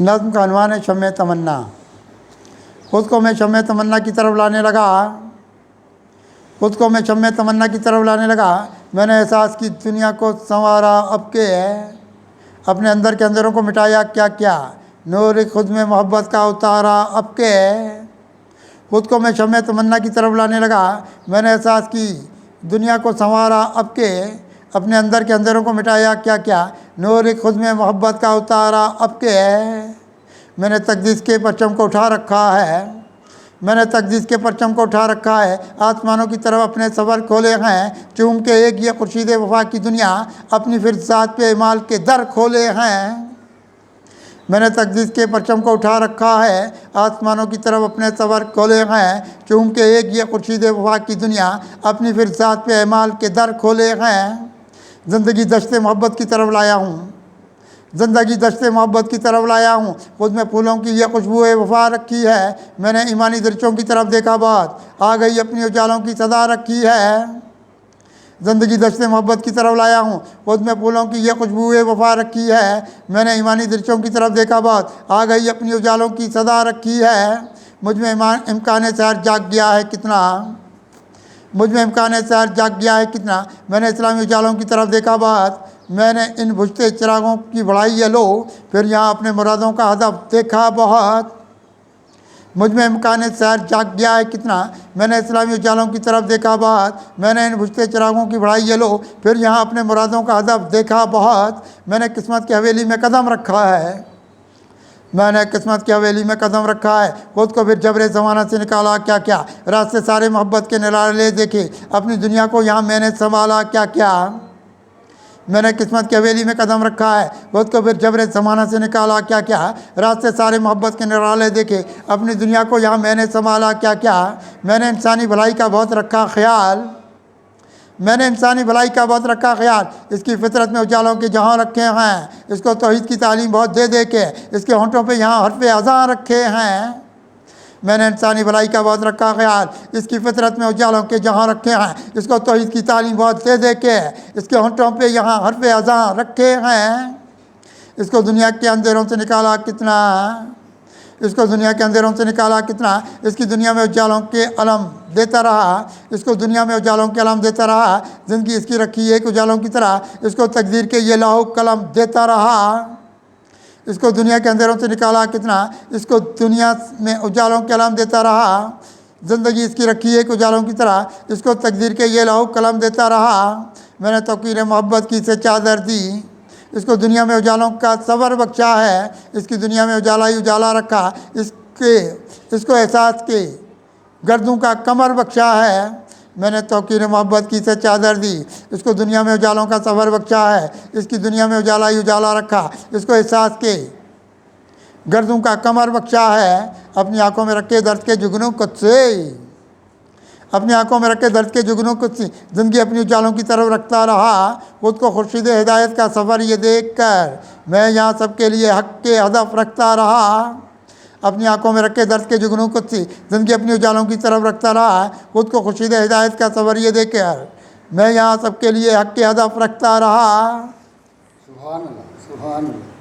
नज़्म का अनवान है शम्मे तमन्ना। खुद को मैं शम्मे तमन्ना की तरफ लाने लगा, खुद को मैं शम्मे तमन्ना की तरफ लाने लगा। मैंने एहसास की दुनिया को संवारा अब के, अपने अंदर के अंदरों को मिटाया क्या क्या, नूर खुद में मोहब्बत का उतारा अब के। खुद को मैं शम्मे तमन्ना की तरफ लाने लगा। मैंने एहसास की दुनिया को संवारा अब के, अपने अंदर के अंदरों को मिटाया क्या क्या, नूर खुद में मोहब्बत का उतारा अब के। मैंने तकदीस के परचम को उठा रखा है, मैंने तकदीस के परचम को उठा रखा है। आसमानों की तरफ अपने सफ़र खोले हैं, चूम के एक ये खुर्शीद वफा की दुनिया, अपनी फिरसात पे इमाल के दर खोले हैं। मैंने तकदीस के परचम को उठा रखा है, आसमानों की तरफ अपने सफ़र खोले हैं, चूम के एक ये खुर्शीद वफा की दुनिया, अपनी फिरसात पे इमाल के दर खोले हैं। ज़िंदगी दश्ते मोहब्बत की तरफ लाया हूँ, ज़िंदगी दश्ते मोहब्बत की तरफ लाया हूँ। खुद में फूलों की यह खुशबू वफा रखी है। मैंने ईमानी दृश्यों की तरफ देखा, बात आ गई अपनी उजालों की सदा रखी है। ज़िंदगी दश्ते मोहब्बत की तरफ लाया हूँ, खुद में फूलों की यह खुशबू वफा रखी है। मैंने ईमानी दृश्यों की तरफ देखा, बात आ गई अपनी उजालों की सदा रखी है। मुझ में इम्कान सैर जाग गया है कितना, मुझ में इम्कान सैर जाग गया है कितना। मैंने इस्लामी उजालों की तरफ देखा, बात मैंने इन बुझते चिरागों की बढ़ाई ये लो, फिर यहाँ अपने मुरादों का हदफ देखा बहुत। मुझ में इम्कान सैर जाग गया है कितना, मैंने इस्लामी उजालों की तरफ देखा, बात मैंने इन बुझते चिरागों की बढ़ाई ये लो, फिर यहाँ अपने मुरादों का हदफ देखा बहुत। मैंने किस्मत की हवेली में कदम रखा है, मैंने किस्मत की हवेली में कदम रखा है। खुद को फिर जबरे ज़माना से निकाला क्या क्या, रास्ते सारे मोहब्बत के निराले देखे, अपनी दुनिया को यहाँ मैंने संभाला क्या क्या। मैंने किस्मत की हवेली में कदम रखा है, खुद को फिर जबरे ज़माना से निकाला क्या क्या, रास्ते सारे मोहब्बत के निराले देखे, अपनी दुनिया को यहाँ मैंने संभाला क्या क्या। मैंने इंसानी भलाई का बहुत रखा ख्याल, मैंने इंसानी भलाई का बहुत रखा ख्याल, इसकी फितरत में उजालों के जहाँ रखे हैं, इसको तौहीद की तालीम बहुत दे दे के, इसके होंठों पे यहाँ हर्फ़ अज़ां रखे हैं। मैंने इंसानी भलाई का बहुत रखा ख्याल, इसकी फितरत में उजालों के जहाँ रखे हैं, इसको तौहीद की तालीम बहुत दे दे के, इसके होंठों पे यहाँ हर्फ़ अज़ां रखे हैं। इसको दुनिया के अंधेरों से निकाला कितना, इसको दुनिया के अंधेरों से निकाला कितना, इसकी दुनिया में उजालों के अलम देता रहा, इसको दुनिया में उजालों के अलम देता रहा। ज़िंदगी इसकी रखी एक उजालों की तरह, इसको तकदीर के ये लाहो कलम देता रहा। इसको दुनिया के अंधेरों से निकाला कितना, इसको दुनिया में उजालों के अलम देता रहा। ज़िंदगी इसकी रखी एक उजालों की तरह, इसको तकदीर के ये लाहो कलम देता रहा। मैंने तौकीर मोहब्बत की से चादर दी, इसको दुनिया में उजालों का सबर बख्शा है, इसकी दुनिया में उजाला ही उजाला रखा, इसको एहसास के गर्दों का कमर बख्शा है। मैंने तौकीर मोहब्बत की से चादर दी, इसको दुनिया में उजालों का सफ़र बख्शा है, इसकी दुनिया में उजाला ही उजाला रखा, इसको एहसास के गर्दों का कमर बख्शा है। अपनी आंखों में रखे दर्द के जुगनों को से, अपनी आंखों में रखे दर्द के जुगनों को से, ज़िंदगी अपनी उजालों की तरफ रखता रहा। खुद को खुर्शीद हिदायत का सफ़र ये देख कर मैं यहाँ सबके लिए हक़ के हदफ रखता रहा। अपनी आंखों में रखे दर्द के जुगनों को सी, ज़िंदगी अपनी उजालों की तरफ रखता रहा। खुद को खुर्शीद हिदायत का सफ़र ये देकर मैं यहाँ सबके लिए हक़ के हदफ रखता रहा। सुभान अल्लाह, सुभान अल्लाह।